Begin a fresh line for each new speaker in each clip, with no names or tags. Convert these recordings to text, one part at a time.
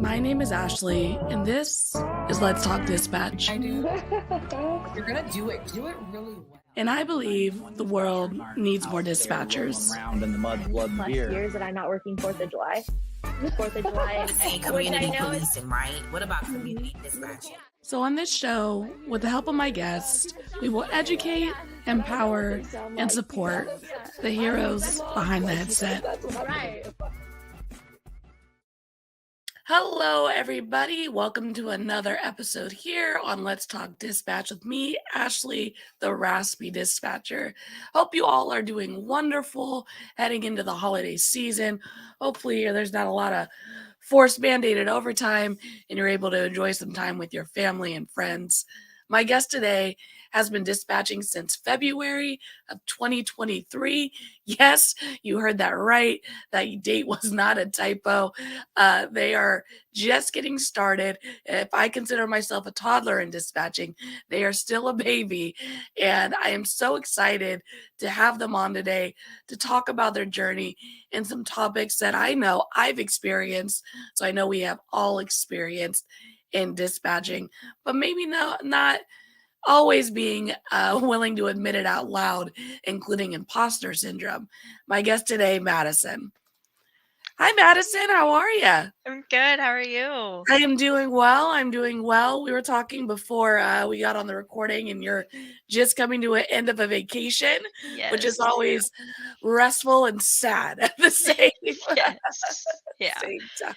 My name is Ashley, and this is Let's Talk Dispatch.
I do. If you're gonna do it really well.
And I believe the world needs more dispatchers.
Around in the mud, blood, and
plus
beer.
years that I'm not working 4th of July. 4th of July.
Say community policing, right? What about community dispatching?
So on this show, with the help of my guests, we will educate, empower, and support the heroes behind the headset.
Right.
Hello, everybody. Welcome to another episode here on Let's Talk Dispatch with me, Ashley, the Raspy Dispatcher. Hope you all are doing wonderful heading into the holiday season. Hopefully, there's not a lot of forced mandated overtime and you're able to enjoy some time with your family and friends. My guest today has been dispatching since February of 2023. Yes, you heard that right. That date was not a typo. They are just getting started. If I consider myself a toddler in dispatching, they are still a baby. And I am so excited to have them on today to talk about their journey and some topics that I know I've experienced. So I know we have all experienced in dispatching, but maybe not always being willing to admit it out loud, including imposter syndrome. My guest today, Madison. Hi, Madison. How are you?
I'm good. How are you?
I am doing well. We were talking before we got on the recording, and you're just coming to an end of a vacation, which is
Yes.
always restful and sad at the same,
Yes. Yeah.
same time.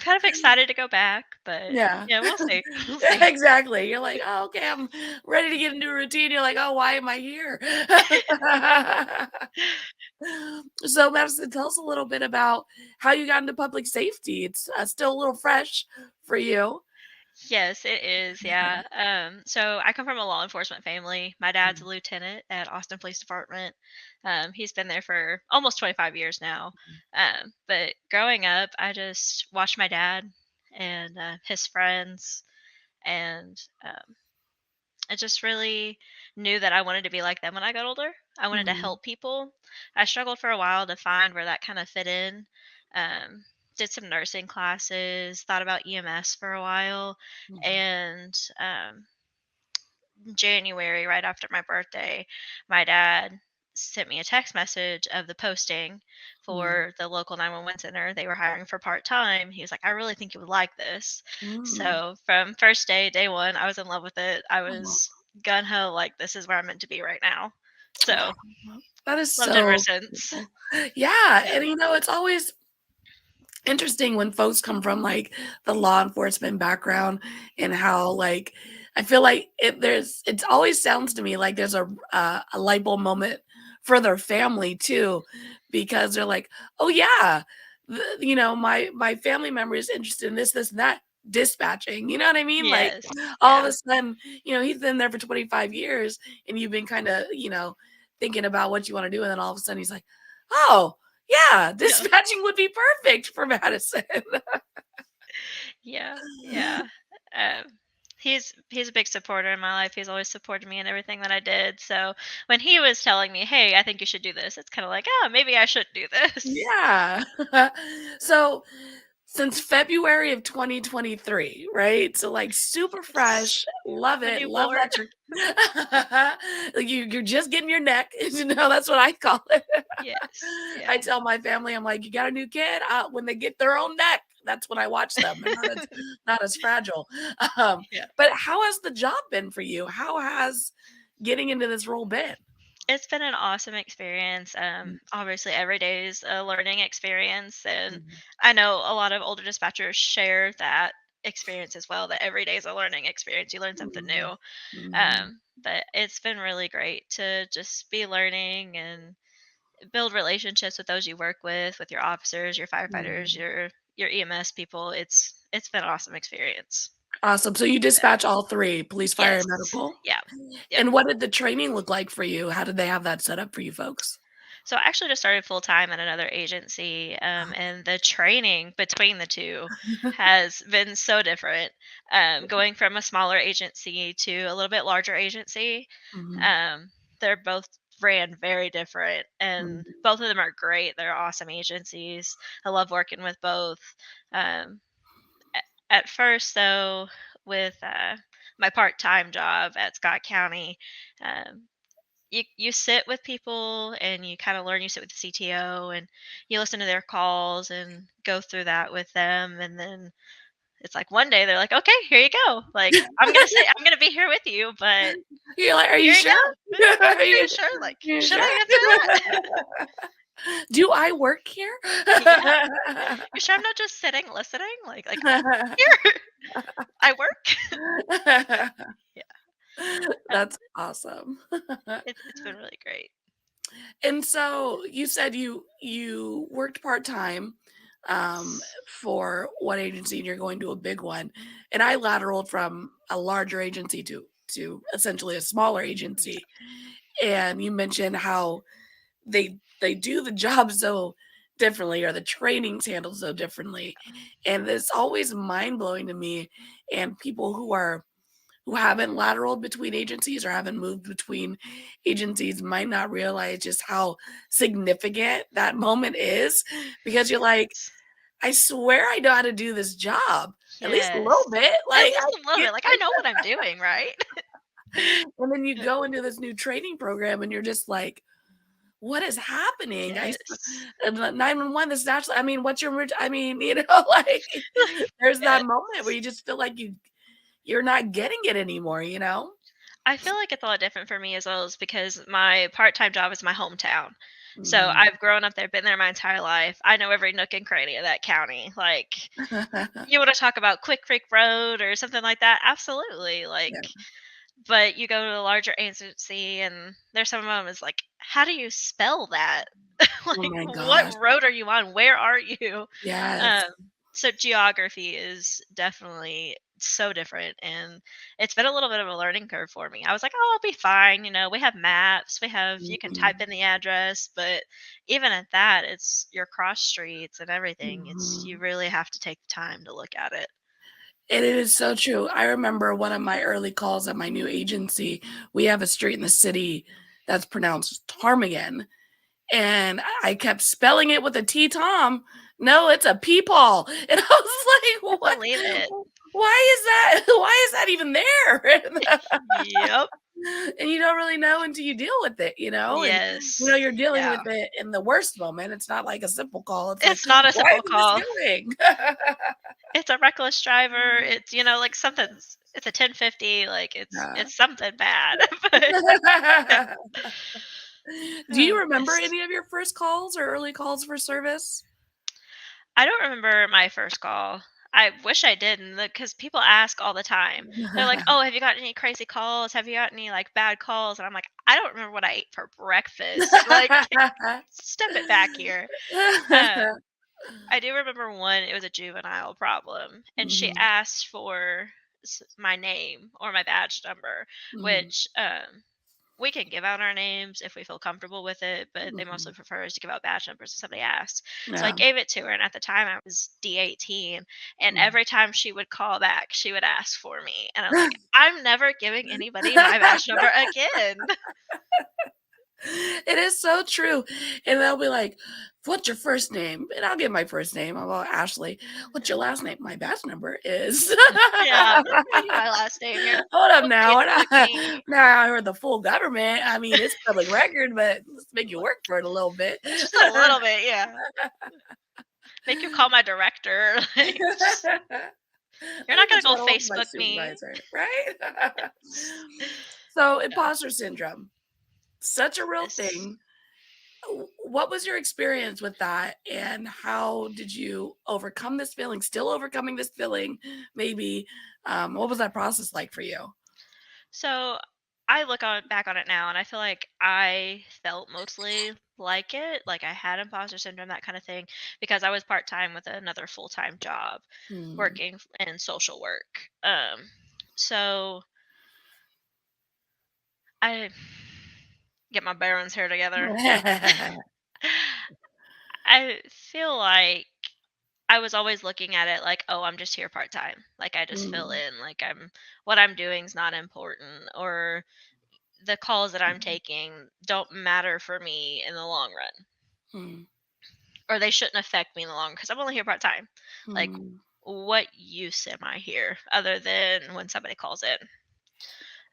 Kind of excited to go back, but
Yeah.
we'll see.
Exactly. You're like, oh, okay, I'm ready to get into a routine. You're like, oh, why am I here? So, Madison, tell us a little bit about how you got into public safety. It's still a little fresh for you.
Yes, it is. Yeah. So I come from a law enforcement family. My dad's a lieutenant at Austin Police Department. He's been there for almost 25 years now. But growing up, I just watched my dad and his friends, and I just really knew that I wanted to be like them when I got older. I wanted to
Mhm.
help people. I struggled for a while to find where that kind of fit in. Um, did some nursing classes, thought about EMS for a while,
Mhm.
and January, right after my birthday, my dad sent me a text message of the posting for the local 911 center. They were hiring for part time. He was like, I really think you would like this.
Mm.
So from first day one, I was in love with it. I
Oh,
was gun ho, like, this is where I'm meant to be right now. So
that is
loved it ever
so
since.
cool. Yeah,
Yeah.
and it's always interesting when folks come from like the law enforcement background and how like I feel like it always sounds to me like there's a light bulb moment for their family too, because they're like, oh yeah, my family member is interested in this and that dispatching. You know what I mean? Like
Yes.
all of
Yeah.
a sudden, he's been there for 25 years and you've been kind of thinking about what you want to do, and then all of a sudden he's like, oh yeah,
Yeah.
dispatching would be perfect for Madison.
Yeah. Yeah. Um, he's a big supporter in my life. He's always supported me in everything that I did. So when he was telling me, "Hey, I think you should do this," it's kind of like, "Oh, maybe I should do this."
Yeah. So since February of 2023, right? So like super
Yes.
fresh. Love
I'm a
it. Love
newborn.
that you're like you're just getting your neck. That's what I call it.
Yes.
I
Yeah.
tell my family, I'm like, you got a new kid? When they get their own neck, that's when I watch them. They're not as fragile. Um,
Yeah.
but how has the job been for you? How has getting into this role been?
It's been an awesome experience.
Mm,
Obviously, every day is a learning experience, and
mhm,
I know a lot of older dispatchers share that experience as well. That every day is a learning experience. You learn something
mhm,
new.
mhm,
But it's been really great to just be learning and build relationships with those you work with your officers, your firefighters,
mhm.
your EMS people. It's been an awesome experience.
Awesome. So you
Yeah.
dispatch all three, police, fire,
Yes.
and medical?
Yeah. Yep.
And what did the training look like for you? How did they have that set up for you folks?
So I actually just started full time at another agency, and the training between the two has been so different. Going from a smaller agency to a little bit larger agency,
Mhm,
um, they're both ran very different, and
mhm,
both of them are great. They're awesome agencies. I love working with both. Um, At first, though, with my part-time job at Scott County, um, you sit with people and you kind of learn. You sit with the CTO and you listen to their calls and go through that with them, and then it's like one day they're like, "Okay, here you go. Like I'm gonna be here with you, but
You're like, "Are you
here you
sure?
go."
Are
Are
you
you sure? Like,
you
should
sure?
I answer that?
Do I work here?"
Yeah. You sure I'm not just sitting listening? Like here I work. Yeah.
That's awesome.
It's been really great.
And so you said you worked part-time,
Yes.
for one agency and you're going to a big one. And I lateraled from a larger agency to essentially a smaller
Yeah.
agency. And you mentioned how they do the job so differently or the training's handled so differently. And it's always mind-blowing to me and people who haven't lateraled between agencies or haven't moved between agencies might not realize just how significant that moment is because you're like,
Yes.
I swear I know how to do this job at least a
Yes.
little bit.
At
Like I
least a little
get
bit. Like I know what I'm doing, right?
and then you go into this new training program and you're just like, what is happening?
Yes.
And the 911 is actually, I mean, what's your, I mean, like there's
Yes.
that moment where you just feel like you're not getting it anymore, you know?
I feel like it's a lot different for me as well, is because my part-time job is my hometown. So
Mm.
I've grown up there, been there my entire life. I know every nook and cranny of that county. Like, you want to talk about Quick Creek Road or something like that? Absolutely. Like,
Yeah.
but you go to a larger agency, and there's some of them is like, how do you spell that?
Oh
Like,
my
what
gosh.
road are you on? Where are you?
Yes.
Um, so geography is definitely so different, and it's been a little bit of a learning curve for me. I was like, "Oh, I'll be fine." We have maps, you can type
Mhm.
in the address, but even at that, it's your cross streets and everything. It's you
Mhm.
really have to take the time to look at it.
And it is so true. I remember one of my early calls at my new agency, we have a street in the city that's pronounced Ptarmigan, and I kept spelling it with a T Tom. No, it's a Paul. And I was
I
like, "What?
believe it.
Why is that? Why is that even there?"
Yep.
And you don't really know until you deal with it, and
Yes.
you're dealing with
Yeah.
it in the worst moment. It's not like a simple call. It's like,
It's not a
why
simple
isn't this
call.
going?
It's a reckless driver. It's, like something's it's a 1050, like
Yeah.
it's something bad. But
Do you remember
yes.
any of your first calls or early calls for service?
I don't remember my first call. I wish I didn't, because people ask all the time. They're like, "Oh, have you got any crazy calls? Have you got any, like, bad calls?" And I'm like, "I don't remember what I ate for breakfast." Like, step it back here. Um, I do remember one, it was a juvenile problem, and she
Mhm,
asked for my name or my badge number,
mhm,
which we can give out our names if we feel comfortable with it, but they
mhm.
mostly prefer us to give out badge numbers if somebody asks. So I
Yeah.
gave it to her, and at the time I was D18, and
Mm.
every time she would call back, she would ask for me, and I was like, I'm never giving anybody my badge number again.
It is so true, and they'll be like, "What's your first name?" And I'll give my first name. I'm all Ashley. "What's your last name?" "My badge number is"
Yeah, I'm not giving you my last name. You're
Hold up
don't
now.
Facebook me.
Now I heard the full government. I mean, it's public record, but let's make you
Like,
work for it a little bit.
just a little bit, yeah. Make you call my director. Like, just,
I
you're not
think
gonna
that's
go
what I want my
Facebook me.
supervisor, right?
Yes.
So,
Yeah.
imposter syndrome, such a real
Yes.
thing. What was your experience with that, and how did you overcome this feeling? Still overcoming this feeling, maybe. What was that process like for you?
So I look on back on it now, and I feel like I felt mostly like it, like I had imposter syndrome, that kind of thing, because I was part time with another full time job
Hmm.
working in social work. So I get my bearings here together. I feel like I was always looking at it like, oh, I'm just here part time. Like I just fill
Mm,
in. Like what I'm doing is not important, or the calls that I'm taking don't matter for me in the long run,
mm,
or they shouldn't affect me in the long, because I'm only here part time. Like,
mm.
what use am I here other than when somebody calls in?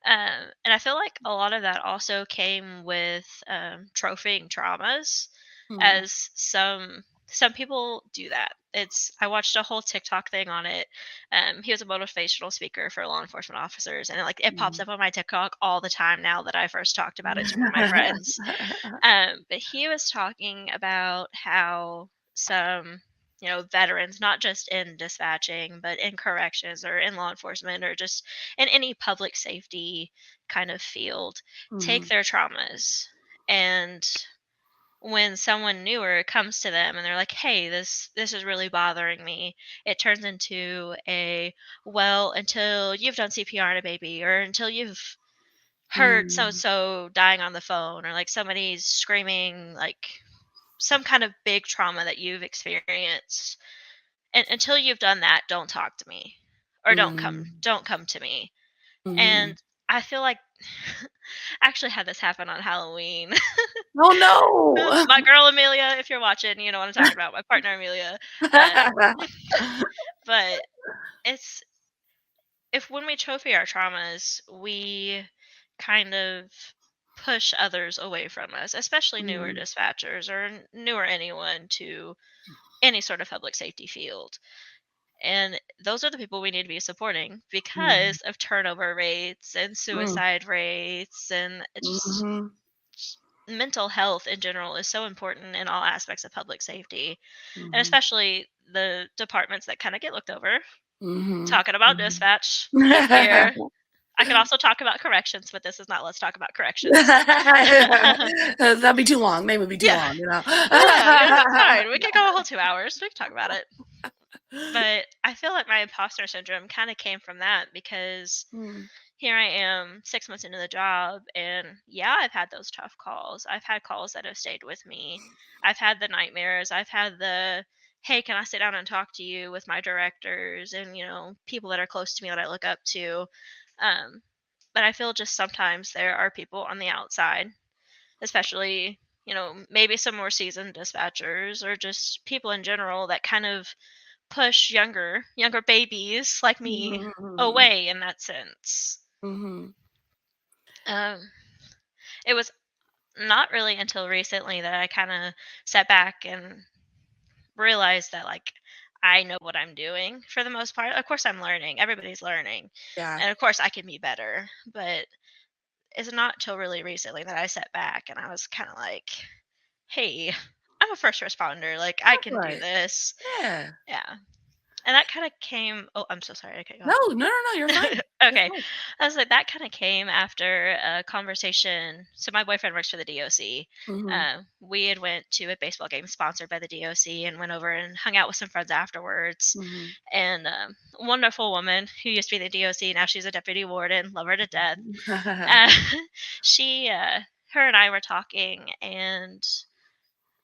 And I feel like a lot of that also came with trophying traumas,
Mm,
as some people do that. It's I watched a whole TikTok thing on it. He was a motivational speaker for law enforcement officers, and it pops
mm.
up on my TikTok all the time now that I first talked about it to one of my friends. But he was talking about how some, veterans, not just in dispatching, but in corrections or in law enforcement or just in any public safety kind of field, take
Mhm,
their traumas. And when someone newer comes to them and they're like, "Hey, this is really bothering me," it turns into a, well, until you've done CPR on a baby, or until you've heard so
mm,
so dying on the phone, or like somebody's screaming, like some kind of big trauma that you've experienced, and until you've done that, don't talk to me, or
mm,
don't come to me.
mhm.
And I feel like I actually had this happen on Halloween.
Oh, no.
My girl Amelia, if you're watching, you know what I'm talking about. My partner Amelia. Um, but it's if when we trophy our traumas, we kind of push others away from us, especially newer
Mm,
dispatchers or newer anyone to any sort of public safety field. And those are the people we need to be supporting
mhm,
because of turnover rates and
mm,
suicide rates, and it's
mhm,
just mental health in general is so important in all aspects of public safety, and
mhm,
especially the departments that kind of get looked over.
mhm,
Talking about
mhm.
dispatch here. I could also talk about corrections, but this is not Let's Talk About Corrections.
That'd be too long. Name would be too
Yeah.
long, you know?
Yeah, that's fine. We could go a whole 2 hours. We can talk about it. But I feel like my imposter syndrome kind of came from that because
Mm,
here I am 6 months into the job, and yeah, I've had those tough calls. I've had calls that have stayed with me. I've had the nightmares. I've had the, "Hey, can I sit down and talk to you?" with my directors and, people that are close to me that I look up to. Um, but I feel just sometimes there are people on the outside, especially, maybe some more seasoned dispatchers or just people in general that kind of push younger babies like me
mhm,
away in that sense.
mhm,
Um, it was not really until recently that I kind of sat back and realized that, like, I know what I'm doing for the most part. Of course, I'm learning. Everybody's learning,
yeah.
and of course, I can be better. But it's not till really recently that I sat back and I was kind of like, "Hey, I'm a first responder. Like, I
That's
can do
right.
this."
Yeah.
Yeah. And that kinda came, oh, I'm so sorry, I cut you
No,
off.
no, no, no, you're fine. You're
Okay.
fine.
I was like, that kinda came after a conversation. So my boyfriend works for the DOC.
Mhm,
We had went to a baseball game sponsored by the DOC and went over and hung out with some friends afterwards.
mhm.
And, a wonderful woman who used to be the DOC, now she's a deputy warden, love her to death. Uh, she, her and I were talking, and,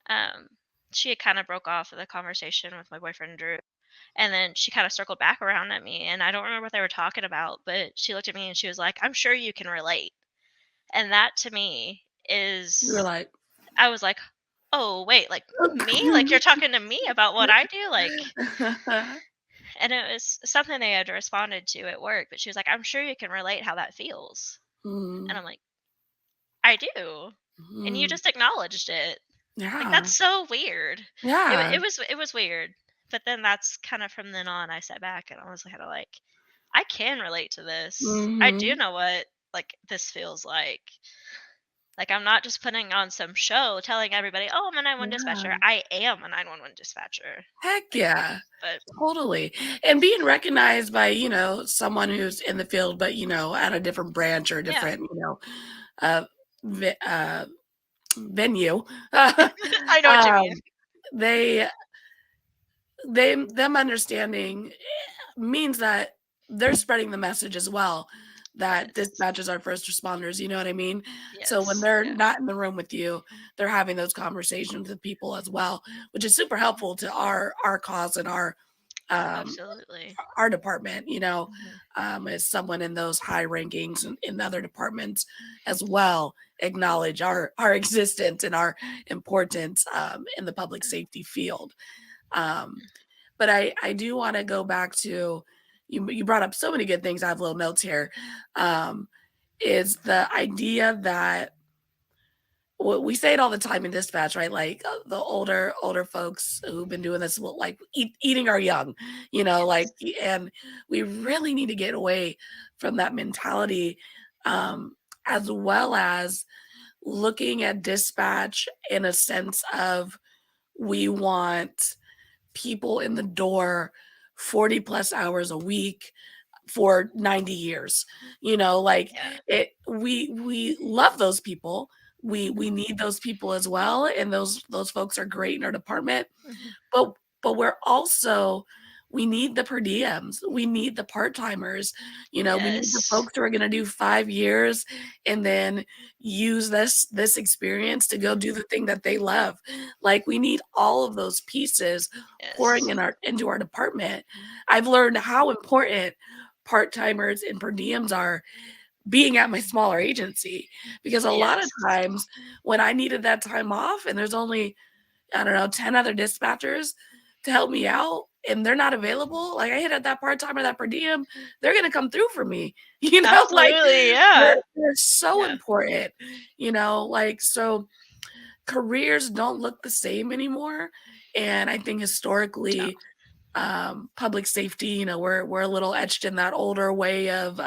um, she had kinda broke off of the conversation with my boyfriend Drew, and then she kinda circled back around at me, and I don't remember what they were talking about, but she looked at me and she was like, "I'm sure you can relate." And that to me
You were
is,
like
I was like, "Oh, wait, like, me? Like, you're talking to me about what I do?" Like, and it was something they had responded to at work, but she was like, "I'm sure you can relate how that feels." And
Mhm,
I'm like, "I do." And you
mhm.
just acknowledged it. Like,
Yeah,
that's so weird.
yeah.
It was weird. But then that's kind of from then on, I sat back and I was kind of like, I can relate to this. I do
Mhm.
know what, like, this feels like. Like, I'm not just putting on some show telling everybody, "Oh, I'm a 911 dispatcher."
Yeah.
I am a 911 dispatcher.
Heck
Like,
yeah.
but
Totally. And being recognized by, someone who's in the field, but, at a different branch or a
yeah,
different, uh, ve venue,
I know what you mean.
um, they them understanding means that they're spreading the message as well, that
Yes.
dispatchers are first responders, you know what I mean? So when
Yes.
they're
Yeah.
not in the room with you, they're having those conversations with people as well, which is super helpful to our cause and um
Absolutely.
our department,
Mhm.
as someone in those high rankings and in other departments as well acknowledge our existence and our importance in the public safety field. Um, but I do want to go back to you brought up so many good things. I have little notes here. Um, is the idea that we say it all the time in dispatch, right? Like the older folks who've been doing this, like eating our young, like,
Yes.
and we really need to get away from that mentality, um, as well as looking at dispatch in a sense of we want people in the door 40 plus hours a week for 90 years. Like
Yeah.
we love those people. We
Mhm.
need those people as well, and those folks are great in our department.
Mhm.
But we're also we need the per diems. We need the part-timers. We need the
Yes.
folks who are gonna do 5 years and then use this experience to go do the thing that they love. Like, we need all of those pieces pouring
Yes.
into our department. I've learned how important part-timers and per diems are being at my smaller agency, because a lot of
Yes.
times when I needed that time off and there's only, I don't know, 10 other dispatchers to help me out and they're not available, like I hit at that part-time or that per diem, they're gonna come through for me. Like
Absolutely, yeah.
they're so
Yeah.
important, like so careers don't look the same anymore. And I think
No.
historically, public safety, we're a little etched in that older way of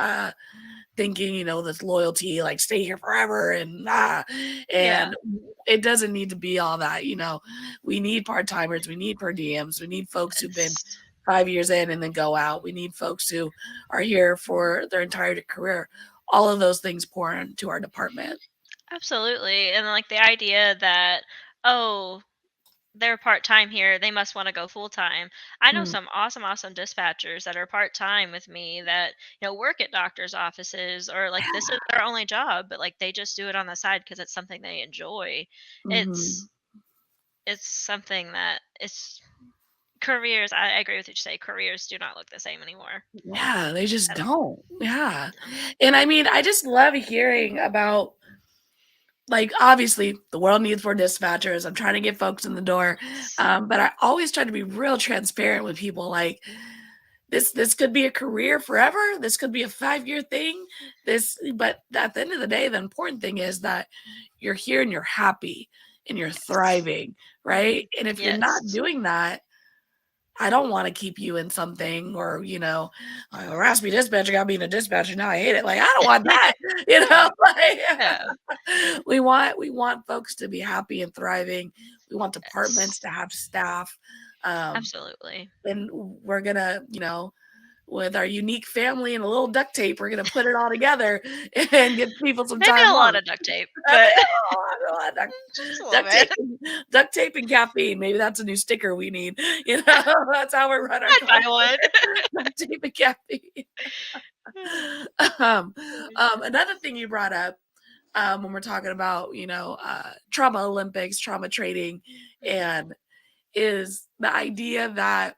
thinking, this loyalty, like stay here forever
Yeah.
and it doesn't need to be all that. We need part-timers, we need per diems, we need folks who've been
Yes.
5 years in and then go out. We need folks who are here for their entire career. All of those things pour into our department.
Absolutely. And like the idea that, oh, they're part-time here, they must want to go full-time. I know
Mm,
some awesome, awesome dispatchers that are part-time with me that, work at doctors' offices, or like this is their only job, but like they just do it on the side because it's something they enjoy.
mhm.
It's something that it's careers. I agree with what you say. Careers do not look the same anymore
Yeah, they just
at all.
don't. Yeah.
No.
And I mean, I just love hearing about, like, obviously the world needs more dispatchers. I'm trying to get folks in the door.
Yes.
But I always try to be real transparent with people. Like, this could be a career forever. This could be a 5-year thing. But at the end of the day, the important thing is that you're here and you're happy and you're
Yes.
thriving,
Hmm.
right? And if you're not
Yes.
doing that, I don't want to keep you in something, or, a raspy dispatcher got me in a dispatcher. Now I hate it. Like, I don't want that,
No. Yeah.
like we want folks to be happy and thriving. We want departments
Yes.
to have staff. Um,
Absolutely.
and we're gonna, with our unique family and a little duct tape, we're gonna put it all together and give people some
Maybe
time
a lot
off.
of duct tape,
I mean,
but
a lot of
just a little
duct tape
bit.
and caffeine. Maybe that's a new sticker we need. That's how we run our
I'd
car.
buy one.
Duct tape and caffeine. Um, Another thing you brought up, when we're talking about, trauma Olympics, trauma training, and is the idea that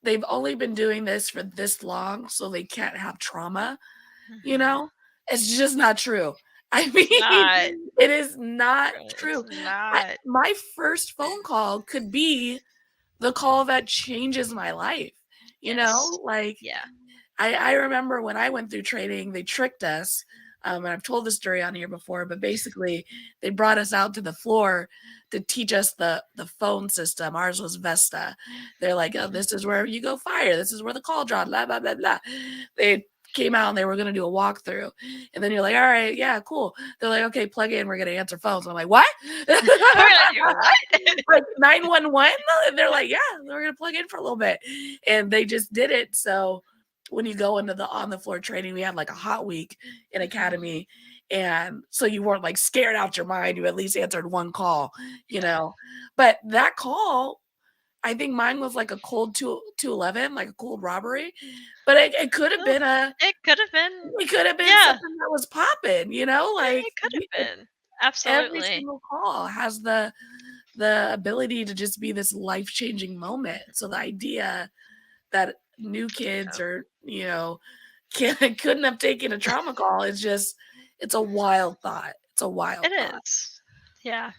they've only been doing this for this long, so they can't have trauma. You
Mhm.
know, it's just not true. I
It's
mean,
not.
it is not
It's
true.
not.
My first phone call could be the call that changes my life.
Yes.
Like
Yeah.
I remember when I went through training, they tricked us. And I've told this story on here before, but basically they brought us out to the floor to teach us the phone system. Ours was Vesta. They're like, oh,
Mhm.
this is where you go fire. This is where the call draw, blah, blah, blah, blah. They came out and they were going to do a walkthrough. And then you're like, all right, yeah, cool. They're like, okay, plug in. We're going to answer phones. I'm like, what?
We're like, "You're what?"
Like 911? And they're like, yeah, we're going to plug in for a little bit. And they just did it. So when you go into the on the floor training, we had like a hot week in
Mhm.
academy. And so you weren't like scared out your mind. You at least answered one call, you
Yeah.
know. But that call, I think mine was like a cold 211, like a cold robbery. But it could have
Well,
been
it could have been.
something
Yeah,
that was popping, like
it could have been.
every
Absolutely.
single call has the ability to just be this life-changing moment. So the idea that new kids,
So,
or couldn't have taken a trauma call is just, it's a wild thought. It's a wild
it
thought.
is. Yeah.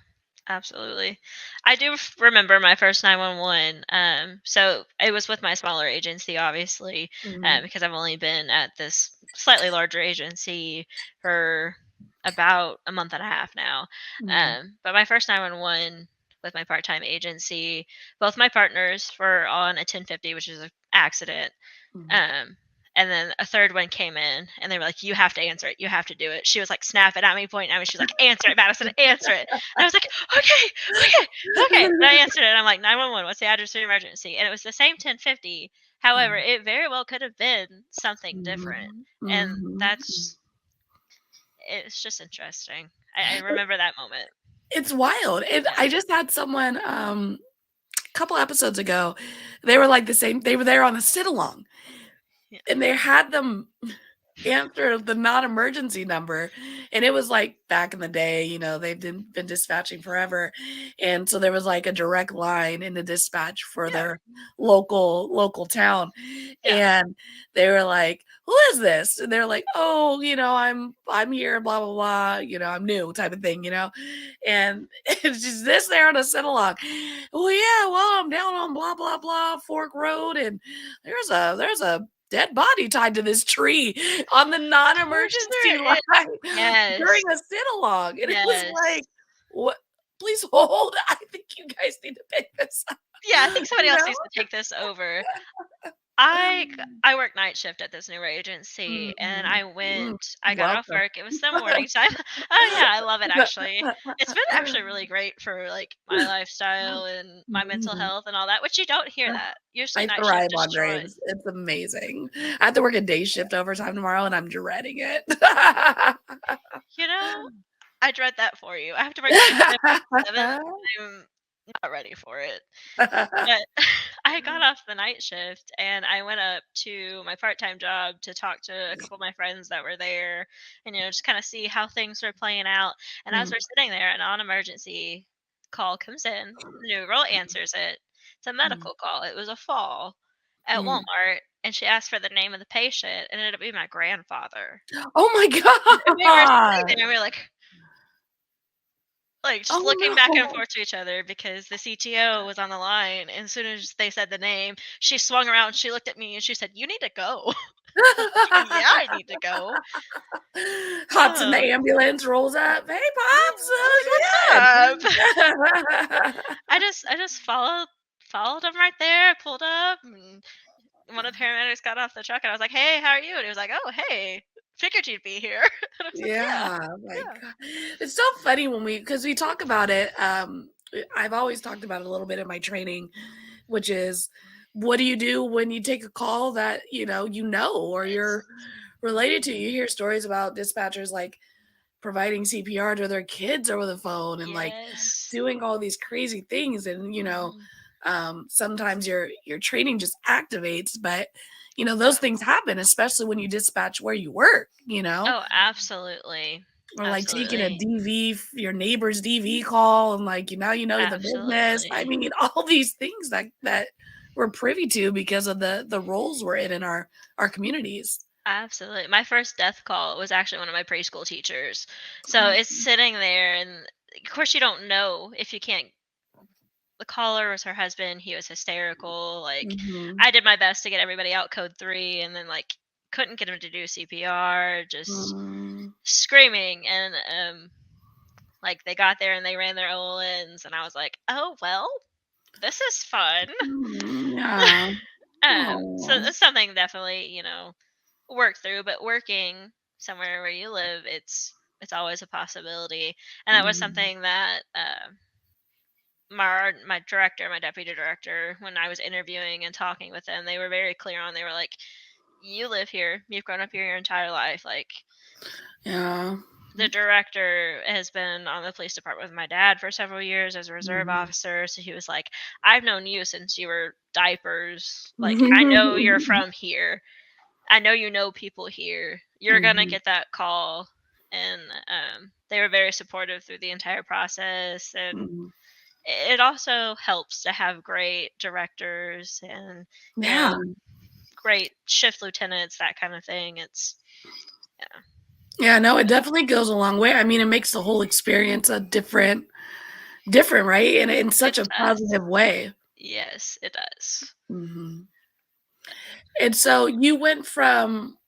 Absolutely. I do remember my first 911. So it was with my smaller agency, obviously,
Mhm,
because I've only been at this slightly larger agency for about a month and a half now.
mhm,
But my first 911 with my part-time agency, both my partners were on a 1050, which is an accident.
mhm.
Um, and then a third one came in and they were like, "You have to answer it. You have to do it." She was like snapping at me, pointing at me. She's like, "Answer it, Madison, answer it." And I was like, "Okay, okay, okay." And I answered it. And I'm like, "911, what's the address to the emergency?" And it was the same 1050. However,
Yeah.
it very well could have been something different.
Mhm,
And
mhm.
it's just interesting. I remember that moment.
It's wild, and
Yeah.
I just had someone, a couple episodes ago, they were like the same they were there on a sit-along,
Yeah.
and they had them answer the non-emergency number, and it was, like, back in the day, they've been dispatching forever, and so there was, like, a direct line in the dispatch for
Yeah.
their local town,
Yeah.
and they were like, "Who is this?" And they're like, "Oh, I'm here, blah, blah, blah, I'm new," type of thing, and it's just this there on a sit-along. "Well, yeah, well, I'm down on blah, blah, blah Fork Road, and there's a dead body tied to this tree on the
Of course
non-emergency
there is.
line during
Yes.
a sit-along," and it was
Yes.
like, "What? Please hold. I think you guys need to pick this up,"
Yeah, I think somebody
you
else
know?
needs to take this over. I work night shift at this newer agency, and
Mhm. Mm,
I got off
welcome.
work, it was the morning time. Oh, yeah, I love it, actually. It's been actually really great for, like, my lifestyle and my mental
Mhm.
health and all that, which you don't hear that. Usually
I
night shift
thrive on
destroys.
dreams. It's amazing. I have to work a day shift overtime tomorrow, and I'm dreading it.
You know, I dread that for you. I have to work night shift at 7. I'm not ready for it. But I got off the night shift and I went up to my part-time job to talk to a couple of my friends that were there and just kind of see how things were playing out. And as
Mm,
we're sitting there, an on-emergency call comes in. The new girl answers it. It's a
mm,
medical call. It was a fall at
mm.
Walmart, and she asked for the name of the patient, and it ended up being my grandfather.
Oh my
And we were sitting
god!
there and we were like, just
Oh,
looking back and
no.
forth to each other because the CTO was on the line, and as soon as they said the name, she swung around, she looked at me, and she said, "You need to go." I was like, "Yeah, I need to go."
Hops in the
Oh,
ambulance, rolls up. "Hey, pops,
"What's up?"
good."
I just followed him right there, pulled up, and one of the paramedics got off the truck, and I was like, "Hey, how are you?" And he was like, "Oh, hey, figured you'd be here." And I was like, "Yeah,
Yeah, my
yeah,
god. It's so funny when because we talk about it, I've always talked about it a little bit in my training, which is, what do you do when you take a call that, or you're
yes,
related to? You hear stories about dispatchers, like, providing CPR to their kids over the phone and, like,
yes."
doing all these crazy things, and,
Mhm.
sometimes your training just activates, but, those
Yeah.
things happen, especially when you dispatch where you work,
Oh, absolutely,
or, like, taking a
absolutely.
your neighbor's DV call, and, like, you know the business. I
Absolutely.
mean, all these things that we're privy to because of the roles we're in our communities.
Absolutely. My first death call was actually one of my preschool teachers. So
Oh,
it's sitting there, and of course you don't know if you can't. The caller was her husband. He was hysterical. Like,
mhm,
I did my best to get everybody out code 3, and then, like, couldn't get him to do CPR, just
mm,
screaming. And like, they got there and they ran their OLNs, and I was like, "Oh, well, this is fun."
yeah.
So
Oh.
it's something definitely, work through, but working somewhere where you live, it's always a possibility. And that was
Mhm,
something that my director, my deputy director, when I was interviewing and talking with them, they were very clear on. They were like, "You live here. You've grown up here your entire life." Like,
yeah.
the director has been on the police department with my dad for several years as a reserve
Mhm.
officer. So he was like, "I've known you since you were diapers. Like, I know you're from here. I know you know people here. You're gonna
Mhm,
get that call." And they were very supportive through the entire process. And
mhm.
it also helps to have great directors and you
Yeah.
know great shift lieutenants, that kind of thing. It's yeah,
Yeah, no, it definitely goes a long way. I mean, it makes the whole experience a different different, right? And in
It
such a
does.
positive way.
Yes, it does.
Mhm. And so you went from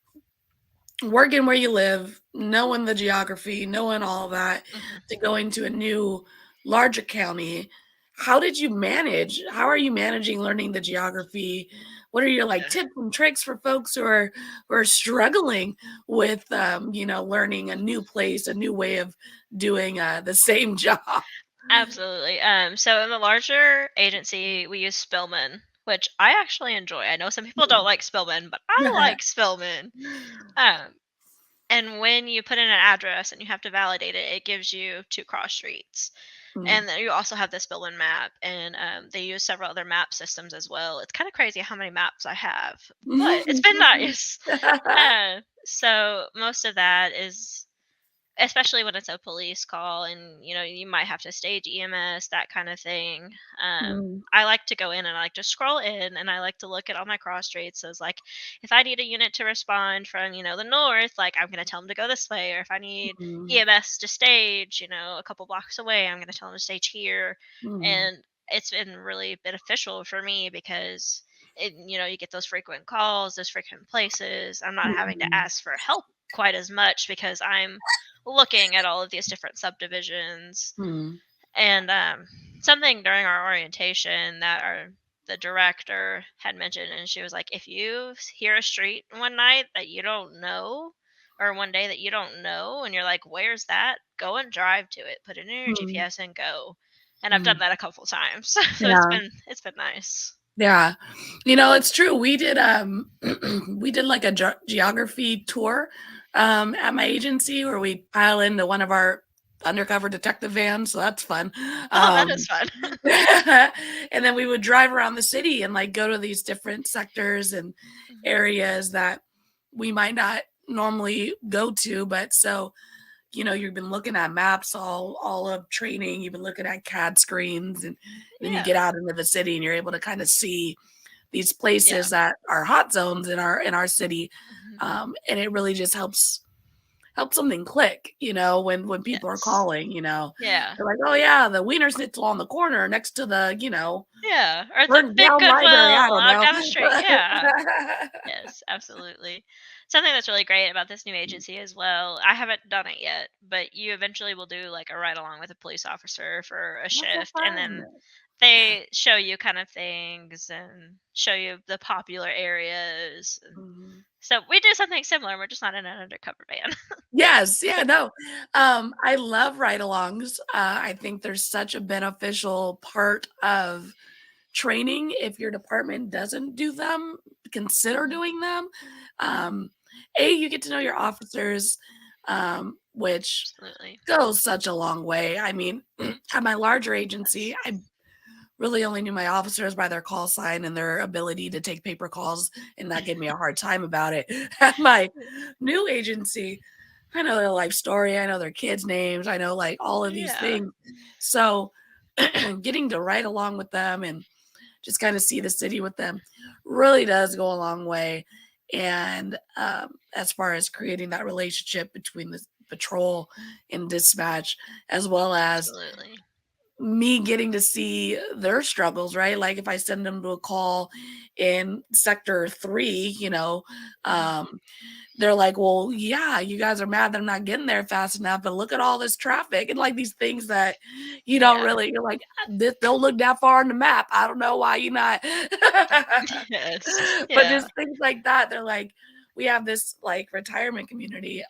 working where you live, knowing the geography, knowing all that,
Mhm.
to going to a new, larger county. How did you manage? How are you managing learning the geography? What are your like
Yeah.
tips and tricks for folks who are struggling with learning a new place, a new way of doing the same job?
Absolutely. So in the larger agency, we use Spillman, which I actually enjoy. I know some people don't like Spillman, but I like Spillman. Um, and when you put in an address and you have to validate it, it gives you two cross streets.
Mm.
And then you also have the Spillman map, and they use several other map systems as well. It's kind of crazy how many maps I have, but it's been nice. So most of that is, especially when it's a police call and you might have to stage EMS, that kind of thing.
Mm,
I like to go in and I like to scroll in and I like to look at all my cross streets. So it's like if I need a unit to respond from the north, like I'm going to tell them to go this way, or if I need
mm,
EMS to stage a couple blocks away, I'm going to tell them to stage here.
mm,
And it's been really beneficial for me because you get those frequent calls, those frequent places. I'm not having to
mm,
ask for help quite as much because I'm looking at all of these different subdivisions.
mm,
And something during our orientation that the director had mentioned, and she was like, if you hear a street one night that you don't know, or one day that you don't know, and you're like, where's that? Go and drive to it. Put it in your
mm,
GPS and go. And I've done
mm.
that a couple times, so
Yeah.
it's been nice.
Yeah. It's true. We did we did like a geography tour at my agency where we pile into one of our undercover detective vans, so that's fun.
Oh, that is
Um
fun.
and then we would drive around the city and like go to these different sectors and
Mhm.
areas that we might not normally go to, but so you've been looking at maps all of training, you've been looking at CAD screens, and then you
Yeah,
get out into the city and you're able to kind of see these
yeah.
places that are hot zones in our city.
Mhm.
And it really just helps something click, when people are
Yes.
calling,
Yeah.
they're like, oh yeah, the wiener schnitzel on the corner next to the
Yeah, or the
burnt
big
down library, I
Goodwill
don't
out
know.
down the street. Yeah. Yes, absolutely. Something that's really great about this new agency as well, I haven't done it yet, but you eventually will do like a ride along with a police officer for a
That's so
shift, and
fun.
then they show you kind of things and show you the popular areas. And
Mhm.
so we do something similar. We're just not in an undercover van.
Yes, yeah, no. I love ride-alongs. I think they're such a beneficial part of training. If your department doesn't do them, consider
Mhm.
doing them. Um, you get to know your officers, which
Absolutely.
goes such a long way. I mean, at my larger
Yes.
agency, I really only knew my officers by their call sign and their ability to take paper calls and not give me a hard time about it. At my new agency, I know their life story, I know their kids' names, I know like all of these
Yeah.
things. So getting to ride along with them and just kind of see the city with them really does go a long way. And as far as creating that relationship between the patrol and dispatch, as well as
Absolutely.
me getting to see their struggles, right? Like if I send them to a call in sector 3,
Mhm.
they're like, well, yeah, you guys are mad that I'm not getting there fast enough, but look at all this traffic and like these things that you don't
Yeah.
really, you're like, this don't look that far on the map. I don't know why you're not.
Yes.
But
Yeah.
just things like that. They're like, we have this like retirement community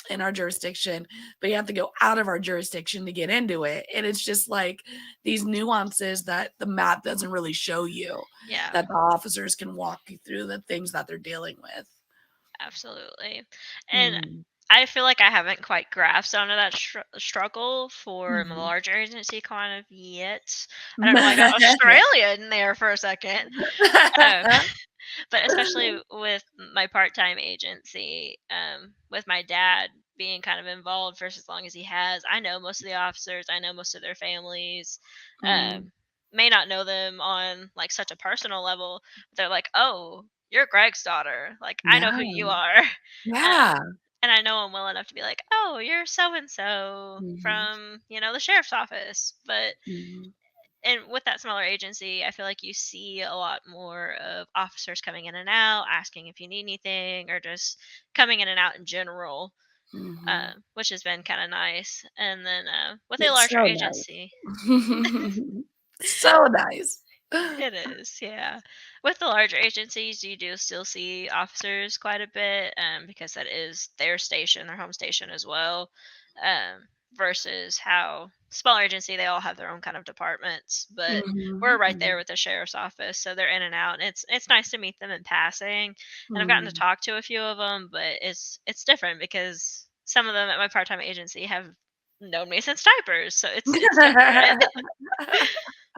in our jurisdiction, but you have to go out of our jurisdiction to get into it. And it's just like these nuances that the map doesn't really show you,
Yeah.
that the officers can walk you through the things that they're dealing with.
Absolutely. And
Mhm.
I feel like I haven't quite grasped onto that struggle for the
Mhm.
larger agency kind of yet. I don't know why I got Australia in there for a second. Um, but especially with my part-time agency, with my dad being kind of involved for as long as he has, I know most of the officers, I know most of their families.
Mm.
May not know them on like such a personal level, but they're like, "Oh, you're Greg's daughter. Like I know who
Yeah.
you are."
Yeah.
and I know I'm well enough to be like, "Oh, you're so and so
Mhm,
from, the sheriff's office." But
mhm,
and with that smaller agency, I feel like you see a lot more of officers coming in and out, asking if you need anything, or just coming in and out in general,
mhm.
which has been kind of nice. And then with a
It's
larger
so
agency,
nice. So nice.
it is, yeah. With the larger agencies, you do still see officers quite a bit, because that is their station, their home station as well. Versus how smaller agency, they all have their own kind of departments, but we're
Mhm,
right there
mhm,
with the sheriff's office, so they're in and out. And it's nice to meet them in passing, and I've gotten to
mhm.
talk to a few of them, but it's different because some of them at my part time agency have known me since diapers, so it's different.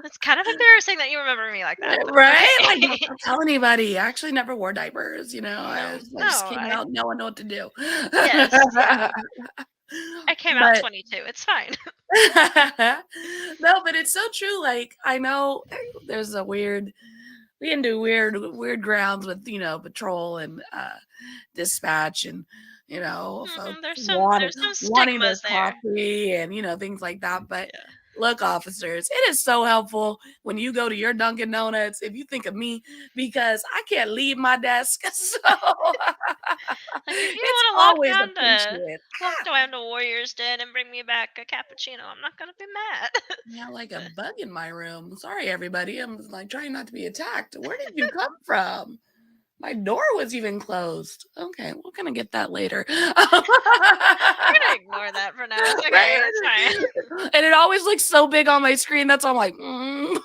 It's kind of embarrassing that you remember me like that, but it's
Right? Like,
okay.
don't tell anybody. I actually never wore diapers,
No,
I just
no,
came
I
out, no one know what to do.
yes, yeah. I came out
But
22, it's fine.
no, but it's so true, like, I know there's a weird we can do weird grounds with, patrol and, dispatch and, folks
Mhm,
wanting
there's some
wanting their
stigmas there.
coffee and, things like that, but
Yeah.
look, officers, it is so helpful when you go to your Dunkin' Donuts if you think of me because I can't leave my desk, so
Like, if you
it's
wanna
always appreciated.
walk down to Warrior's Den and bring me back a cappuccino, I'm not gonna be mad.
Yeah, like a bug in my room. Sorry, everybody. I'm like trying not to be attacked. Where did you come from? My door was even closed. Okay, we're gonna get that later.
We're gonna ignore that for now, it's okay,
Right?
it's fine.
And it always looks so big on my screen. That's why I'm like, mm.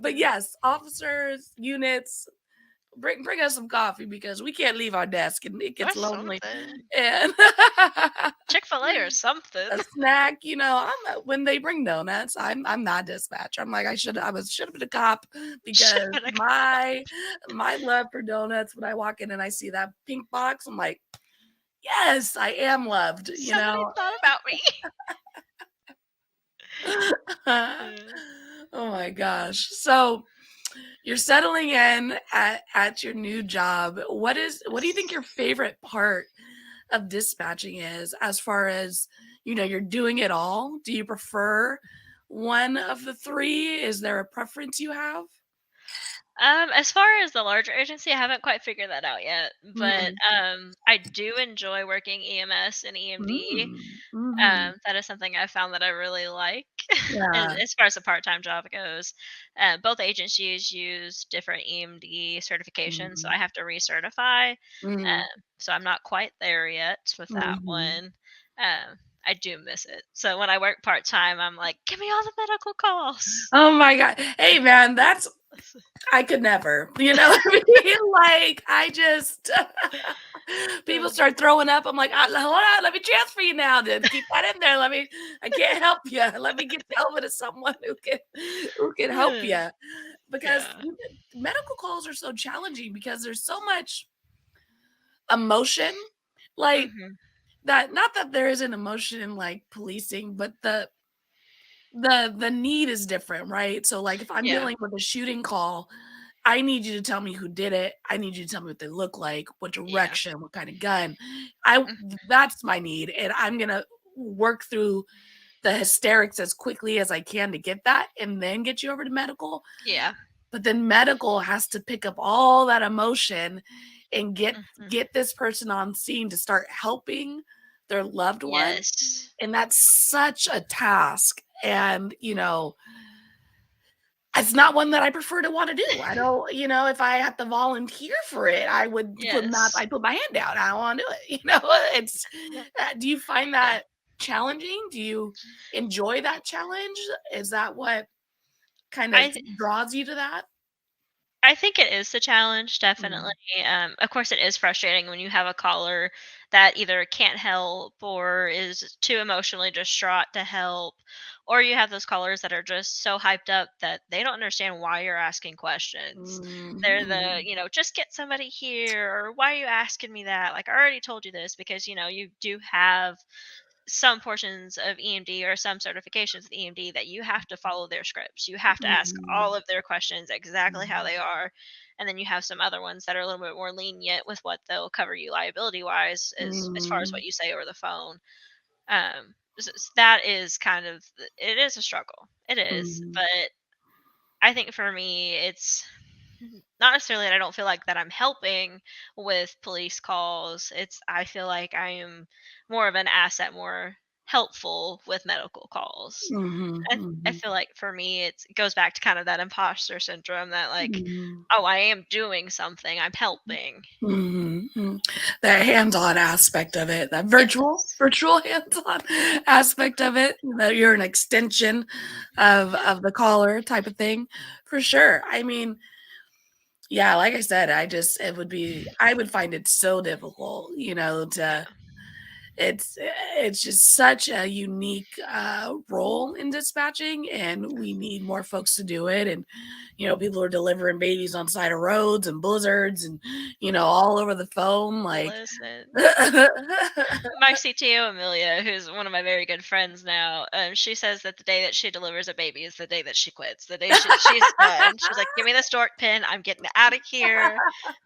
But yes, officers, units, bring us some coffee because we can't leave our desk and it
Or
gets lonely.
something.
And
Chick-fil-A or something.
a snack, when they bring donuts, I'm not dispatch. I'm like should have been a cop
Should've
because
been a
my love for donuts when I walk in and I see that pink box, I'm like, yes, I am loved,
somebody thought about me. Yeah.
Oh my gosh. So you're settling in at your new job. What do you think
Yes.
your favorite part of dispatching is as far as, you're doing it all? Do you prefer one of the three? Is there a preference you have?
As far as the larger agency, I haven't quite figured that out yet, but,
Mm,
I do enjoy working EMS and EMD.
mm, mhm.
That is something I found that I really like,
Yeah.
as far as a part-time job goes. Both agencies use different EMD certifications, so
Mhm,
I have to recertify.
mhm,
So I'm not quite there yet with that
mhm.
one. I do miss it. So when I work part-time, I'm like, "Give me all the medical calls."
Oh my god. Hey, man, that's I could never, what I mean? Like, I just people start throwing up, I'm like, hold on, let me transfer you now, then keep that in there, I can't help you, let me get you over to someone who can help you, because
Yeah.
medical calls are so challenging because there's so much emotion, like,
Mhm.
that not that there isn't emotion in, like, policing, but the need is different, right? So, like, if I'm
Yeah.
dealing with a shooting call, I need you to tell me who did it. I need you to tell me what they look like, what
Yeah.
direction, what kind of gun. I
Mm.
That's my need, and I'm gonna work through the hysterics as quickly as I can to get that, and then get you over to medical.
Yeah.
But then medical has to pick up all that emotion and get
Mhm.
get this person on scene to start helping their loved one,
Yes.
and that's such a task. And it's not one that I prefer to want to do. I don't, if I had to volunteer for it,
Yes.
I'd put my hand down. I don't want to do it. It's,
Yep.
do you find
Yeah.
that challenging? Do you enjoy that challenge? Is that what kind of
I th
draws you to that?
I think it is the challenge, definitely.
Mm,
Of course, it is frustrating when you have a caller that either can't help or is too emotionally distraught to help, or you have those callers that are just so hyped up that they don't understand why you're asking questions. They're
mhm,
just get somebody here, or why are you asking me that? Like, I already told you this because, you do have some portions of EMD or some certifications of EMD that you have to follow their scripts. You have to ask all
Mhm.
of their questions exactly how they
Mhm.
are. And then you have some other ones that are a little bit more lenient with what they'll cover you liability wise as far as what
Mhm.
you say over the phone. That is kind of it is a struggle. It is,
Mhm.
but I think for me it's not necessarily that I don't feel like that I'm helping with police calls. It's I feel like I am more of an asset, more helpful with medical calls.
Mhm.
I
Mhm.
feel like for me it goes back to kind of that imposter syndrome that like,
Mhm.
oh, I am doing something, I'm helping.
Mhm, mhm. That hands-on aspect of it, that
Yes.
virtual hands-on aspect of it, that you're an extension
Yeah.
of the caller type of thing, for sure. I mean, yeah, like I said, it would be I would find it so difficult, to
Yeah.
it's just such a unique, role in dispatching, and we need more folks to do it, and, people are delivering babies on side of roads and blizzards and, all over the phone, like
Listen. My CTO Amelia, who's one of my very good friends now, she says that the day that she delivers a baby is the day that she quits. The day she's done. She's like, "Give me the stork pin. I'm getting out of here."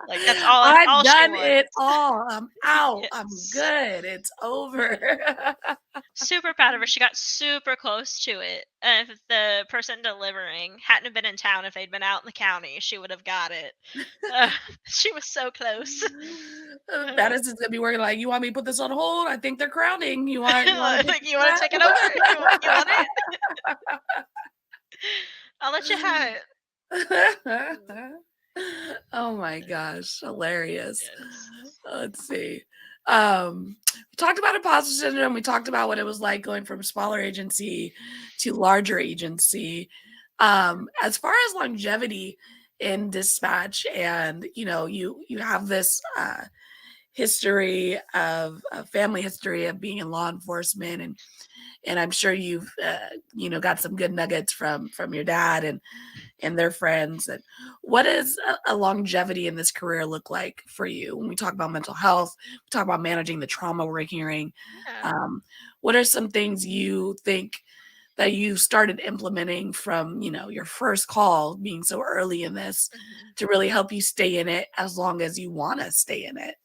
Like that's
I've
all she
done
wants.
it all. I'm out. I'm
Yes.
good. It's over.
Yes. Super proud of her. She got super close to it. If the person delivering hadn't have been in town, if they'd been out in the county, she would have got it. Uh, she was so close.
Madison's gonna be working like, you want me to put this on hold? I think they're crowning. You want to take
Like,
this
you want to take it over? You want it? I'll let you have it. Mm.
back? Oh my gosh, hilarious.
Yes.
Let's see. We talked about imposter syndrome. We talked about what it was like going from smaller agency to larger agency. As far as longevity in dispatch, and you have this history of a family history of being in law enforcement, and I'm sure you've got some good nuggets from your dad and their friends. And what does a longevity in this career look like for you? When we talk about mental health, we talk about managing the trauma we're hearing.
Yeah.
Um, what are some things you think that you started implementing from your first call, being so early in this,
Mhm.
to really help you stay in it as long as you want to stay in it?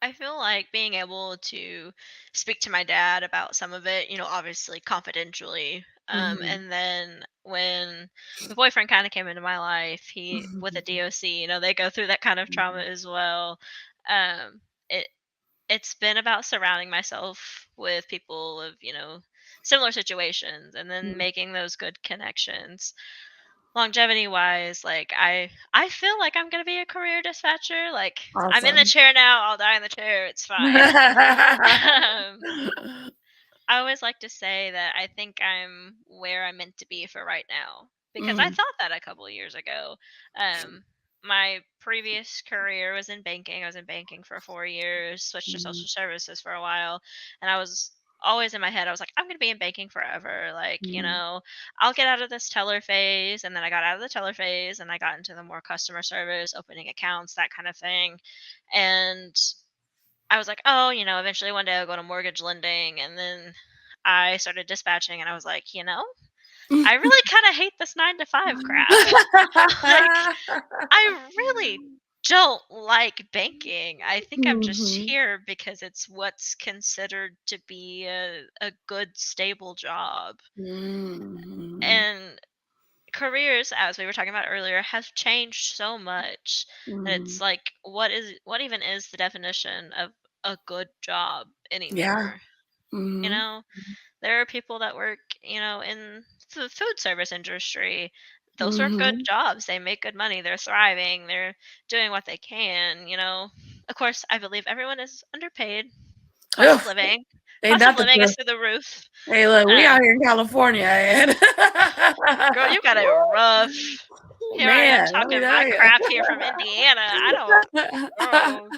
I feel like being able to speak to my dad about some of it, obviously confidentially.
Hmm.
And then when my boyfriend kind of came into my life, he with a
Hmm.
DOC, they go through that kind of trauma as well. Um, it it's been about surrounding myself with people of, similar situations and then making those good connections. Longevity wise, like I feel like I'm gonna be a career dispatcher. Like I'm in the
Awesome.
chair now, I'll die in the chair, it's fine. um, I always like to say that I think I'm where I'm meant to be for right now because I
Mm,
thought that a couple of years ago. My previous career was in banking. I was in banking for 4 years, switched to
mm,
social services for a while, and I was always in my head. I was like, I'm going to be in banking forever. Like,
mm.
I'll get out of this teller phase, and then I got out of the teller phase, and I got into the more customer service, opening accounts, that kind of thing, and I was like, "Oh, eventually one day I'll go to mortgage lending." And then I started dispatching and I was like, I really kind of hate this 9 to 5 crap. Like, I really don't like banking. I think I'm just
Mhm.
here because it's what's considered to be a good, stable job.
Mhm.
And careers, as we were talking about earlier, have changed so much that it's
Mhm.
like, what even is the definition of a good job
Yeah.
anymore? You
Mhm.
know, there are people that work, in the food service industry. Those are good
Mhm.
jobs. They make good money. They're thriving. They're doing what they can. Of course, I believe everyone is underpaid. Cost of
Ugh,
living.
ain't
Cost of
that the
living is
truth?
through the roof.
Hey, look, we
Uh,
out here in California, and
Girl, you got it rough.
woo,
Here I am
man, let me
talking my
tell
crap here from Indiana. I don't. Oh,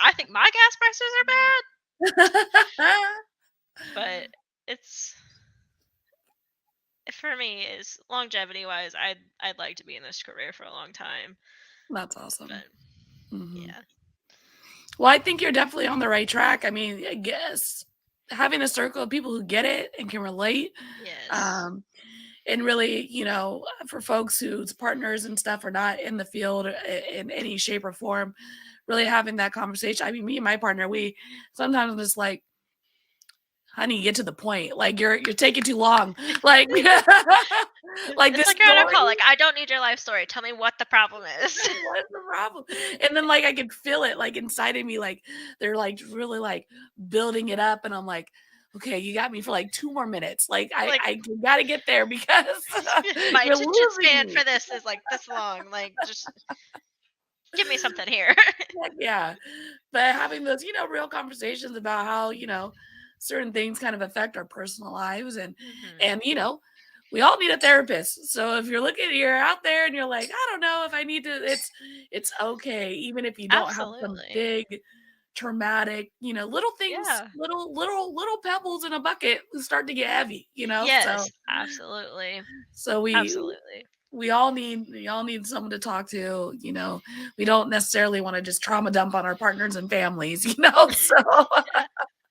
I think my gas prices are bad, but it's for me is longevity wise. I'd like to be in this career for a long time,
That's awesome.
but
Mhm.
yeah.
Well, I think you're definitely on the right track. I mean, I guess having a circle of people who get it and can relate.
Yes.
Um, and really, for folks whose partners and stuff are not in the field in any shape or form, really having that conversation. I mean, me and my partner, we sometimes just like, honey, get to the point. Like you're taking too long. Like, like
It's
this
like you're on a
story.
call. Like, I don't need your life story. Tell me what the problem is.
What is the problem? And then like I can feel it like inside of me, like they're like really like building it up, and I'm like, okay, you got me for like 2 more minutes. Like I
Like,
I gotta get there because
my
you're
attention
losing
span
me.
for this is like this long. Like, just give me something here.
Heck yeah. But having those, real conversations about how, certain things kind of affect our personal lives
Hmm.
and we all need a therapist. So if you're out there and you're like, I don't know if I need to, it's okay. Even if you don't have some
Absolutely.
big traumatic, little things,
Yeah.
little pebbles in a bucket start to get heavy. So
Yes. Absolutely.
so we
Absolutely.
we all need someone to talk to. We don't necessarily want to just trauma dump on our partners and families. So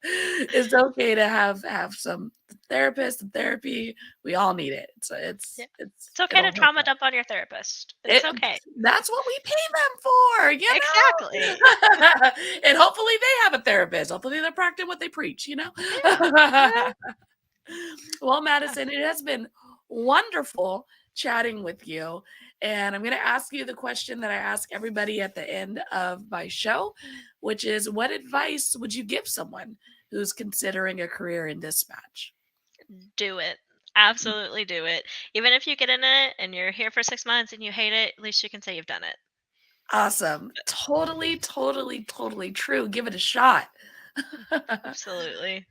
Yeah.
it's okay to have some therapist and therapy. We all need it. So
Yeah.
it's
It's okay
it'll
to
help
trauma
us.
dump on your therapist. It's
It
okay.
That's what we pay them for,
Exactly.
and hopefully they have a therapist. Hopefully they're practicing what they preach.
Yeah. Yeah.
Well,
Yeah.
Madison, it has been wonderful chatting with you. And I'm going to ask you the question that I ask everybody at the end of my show, which is what advice would you give someone who's considering a career in dispatch?
Do it. Absolutely do it. Even if you get in it and you're here for 6 months and you hate it, at least you can say you've done it.
Awesome. Totally, totally, totally true. Give it a shot.
Absolutely.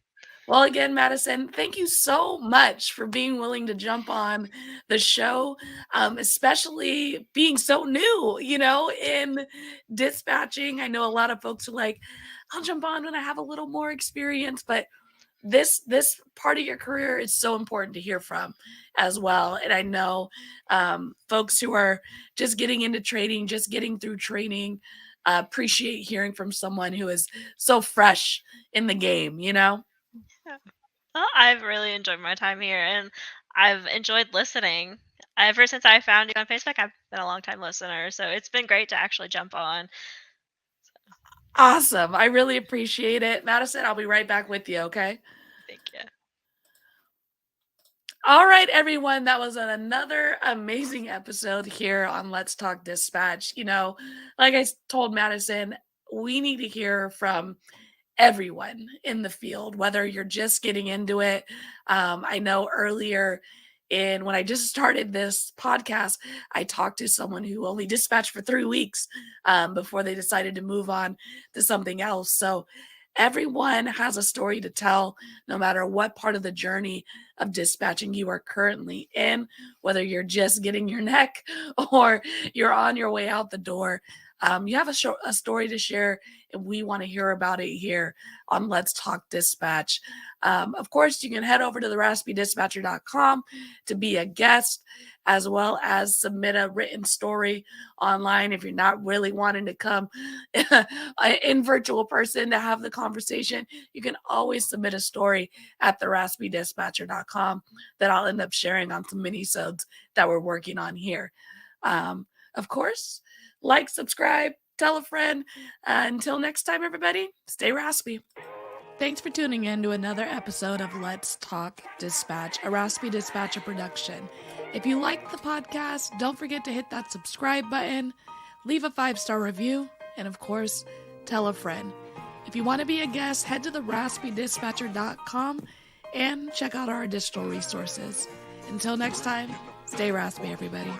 Well, again, Madison, thank you so much for being willing to jump on the show, especially being so new, in dispatching. I know a lot of folks are like, I'll jump on when I have a little more experience, but this part of your career is so important to hear from as well. And I know folks who are just getting into training, just getting through training, appreciate hearing from someone who is so fresh in the game.
Yeah. Well, I've really enjoyed my time here and I've enjoyed listening. Ever since I found you on Facebook, I've been a long time listener. So it's been great to actually jump on.
Awesome. I really appreciate it. Madison, I'll be right back with you, okay?
Thank you.
All right, everyone. That was another amazing episode here on Let's Talk Dispatch. Like told Madison, we need to hear from everyone in the field, whether you're just getting into it. I know earlier when I just started this podcast, I talked to someone who only dispatched for 3 weeks before they decided to move on to something else. So everyone has a story to tell, no matter what part of the journey of dispatching you are currently in, whether you're just getting your neck or you're on your way out the door. You have a story to share, and we want to hear about it here on Let's Talk Dispatch. Of course, you can head over to theraspydispatcher.com to be a guest, as well as submit a written story online if you're not really wanting to come in virtual person to have the conversation. You can always submit a story at theraspydispatcher.com that I'll end up sharing on some minisodes that we're working on here. Of course, like, subscribe, tell a friend. Until next time, everybody, stay raspy. Thanks for tuning in to another episode of Let's Talk Dispatch, a Raspy Dispatcher production. If you liked the podcast, don't forget to hit that subscribe button, leave a 5-star review, and of course, tell a friend. If you want to be a guest, head to theraspydispatcher.com and check out our additional resources. Until next time, stay raspy, everybody.